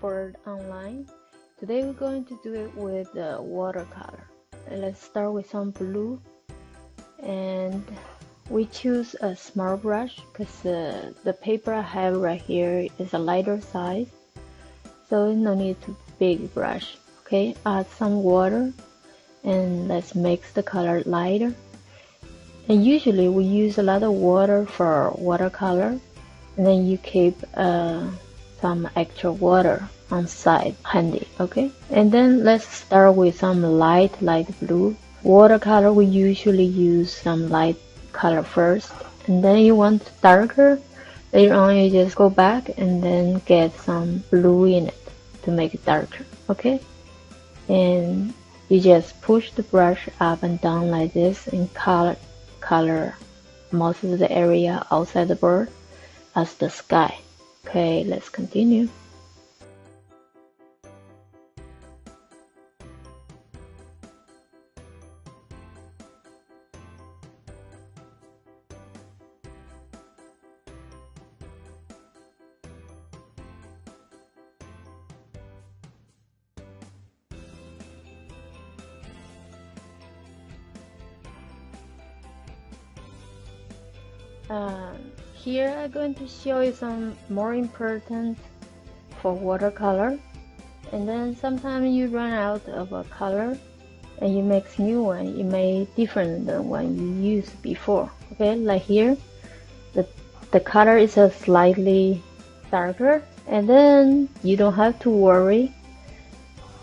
bird online. Today we're going to do it with watercolor. Let's start with some blue, and we choose a small brush because the paper I have right here is a lighter size, so no need to big brush. Okay, add some water and let's mix the color lighter. And usually we use a lot of water for watercolor, and then you keep some extra water on side handy. Okay, and then let's start with some light blue. Watercolor, we usually use some light color first, and then you want darker, later on you just go back and then get some blue in it to make it darker. Okay, and you just push the brush up and down like this and color most of the area outside the bird as the sky. Okay, let's continue. Here I'm going to show you some more important for watercolor, and then sometimes you run out of a color and you make new one. It may different than one you used before. Okay, like here the color is a slightly darker, and then you don't have to worry.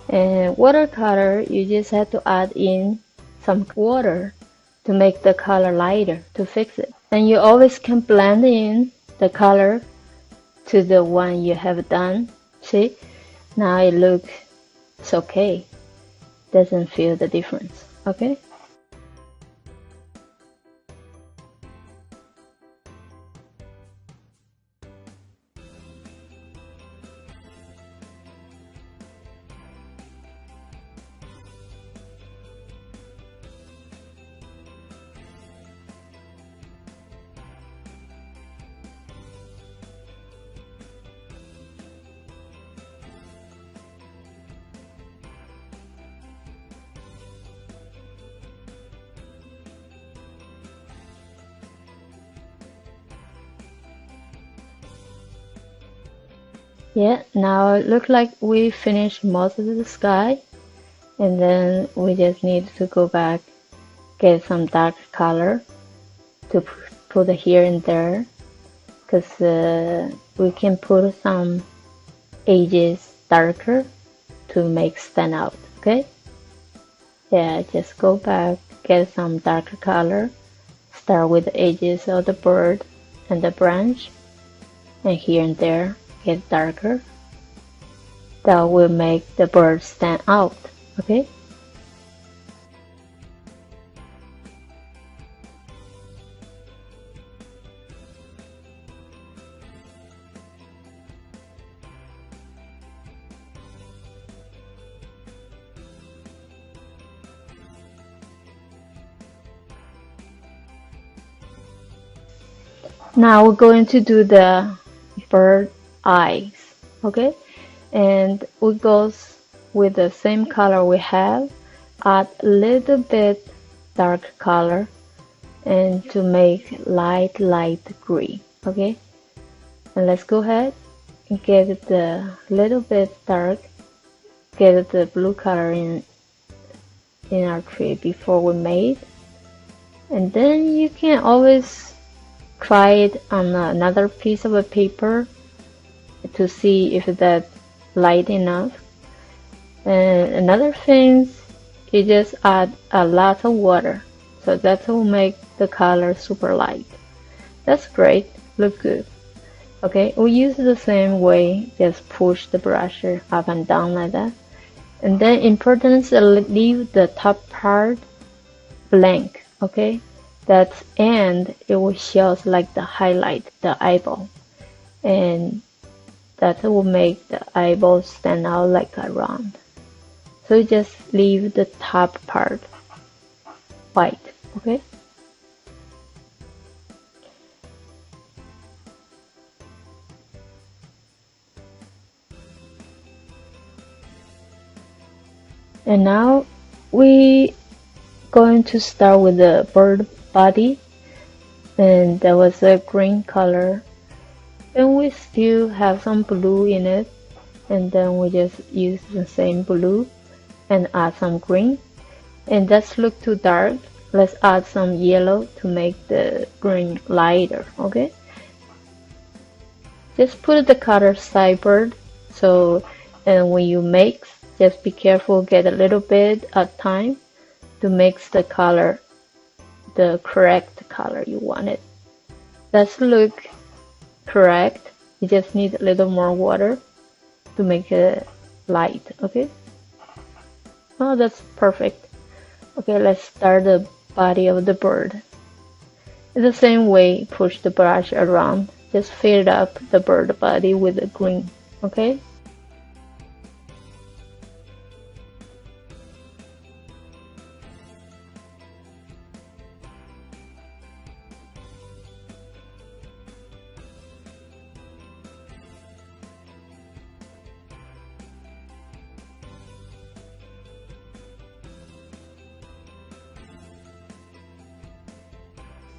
And watercolor, you just have to add in some water to make the color lighter to fix it. And you always can blend in the color to the one you have done. See, now it looks okay. Doesn't feel the difference. Okay. Yeah, now it looks like we finished most of the sky, and then we just need to go back, get some dark color to put here and there, because we can put some edges darker to make stand out. Okay, yeah, just go back, get some darker color, start with the edges of the bird and the branch, and here and there get darker. That will make the bird stand out. Okay. Now we're going to do the bird eyes. Okay, and we go with the same color we have, add a little bit dark color, and to make light green. Okay, and let's go ahead and get the little bit dark, get the blue color in our tree before we made, and then you can always try it on another piece of a paper to see if that's light enough. And another thing, you just add a lot of water, so that will make the color super light. That's great, look good. Okay, we use the same way, just push the brush up and down like that. And then important is to leave the top part blank. Okay, that's end, it will show like the highlight, the eyeball, and that will make the eyeball stand out like a round. So just leave the top part white. Okay. And now we going to start with the bird body, and there was a green color, and we still have some blue in it, and then we just use the same blue and add some green. And that's look too dark, let's add some yellow to make the green lighter. Okay, just put the color sideward, so and when you mix, just be careful, get a little bit at a time to mix the color, the correct color you want it. Let's look correct. You just need a little more water to make it light. Okay, oh, that's perfect. Okay, let's start the body of the bird. In the same way, push the brush around, just fill up the bird body with the green. Okay,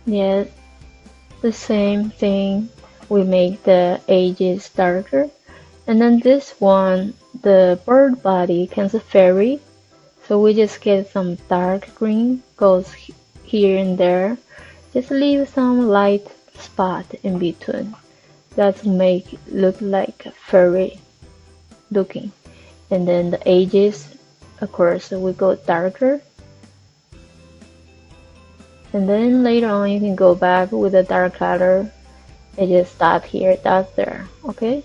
yes, the same thing. We make the edges darker, and then this one, the bird body can vary, so we just get some dark green goes here and there. Just leave some light spot in between. That make it look like furry looking. And then the edges, of course, we go darker. And then later on you can go back with a dark color and just stop here, dot there. Okay,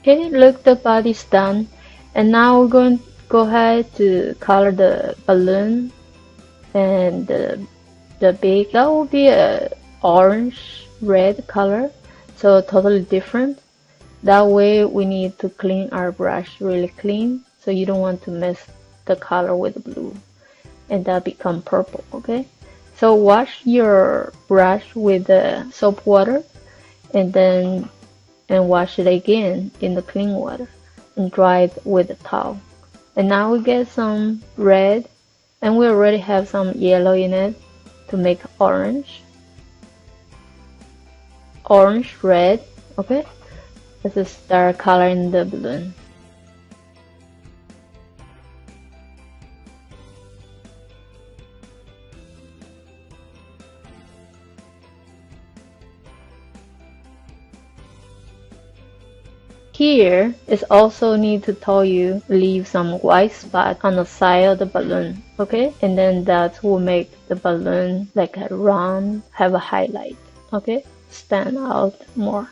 okay, look, the body's done. And now we're going to go ahead to color the balloon, and the big, that will be a orange red color, so totally different. That way we need to clean our brush really clean, so you don't want to mess the color with blue and that become purple. Okay, so wash your brush with the soap water, and then wash it again in the clean water and dry it with a towel. And now we get some red, and we already have some yellow in it to make orange red. Okay, this is start coloring the balloon. Here is also need to tell you leave some white spot on the side of the balloon. Okay, and then that will make the balloon like a round, have a highlight. Okay, stand out more.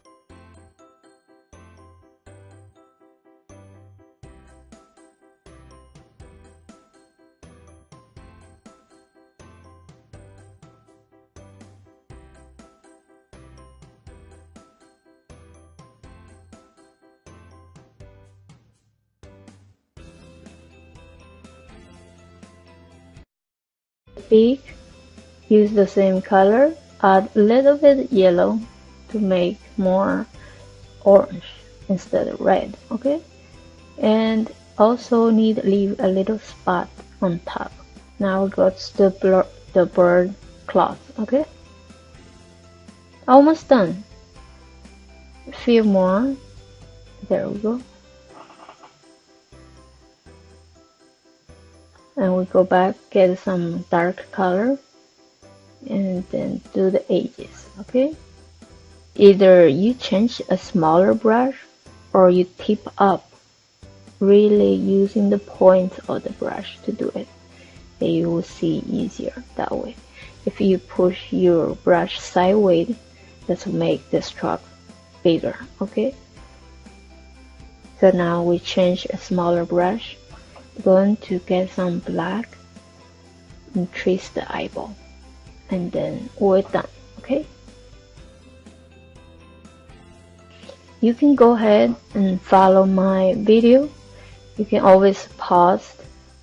Beak, use the same color, add a little bit yellow to make more orange instead of red. Okay, and also need leave a little spot on top. Now go to the bird cloth. Okay, almost done. A few more. There we go. And we go back, get some dark color, and then do the edges. Okay, either you change a smaller brush or you tip up, really using the point of the brush to do it, and you will see easier that way. If you push your brush sideways, that will make the stroke bigger. Okay, so now we change a smaller brush, going to get some black and trace the eyeball, and then we're done. Okay, you can go ahead and follow my video. You can always pause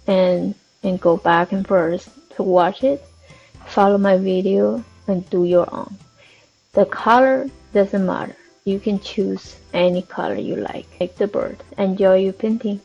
and go back and forth to watch it. Follow my video and do your own. The color doesn't matter. You can choose any color you like the bird. Enjoy your painting.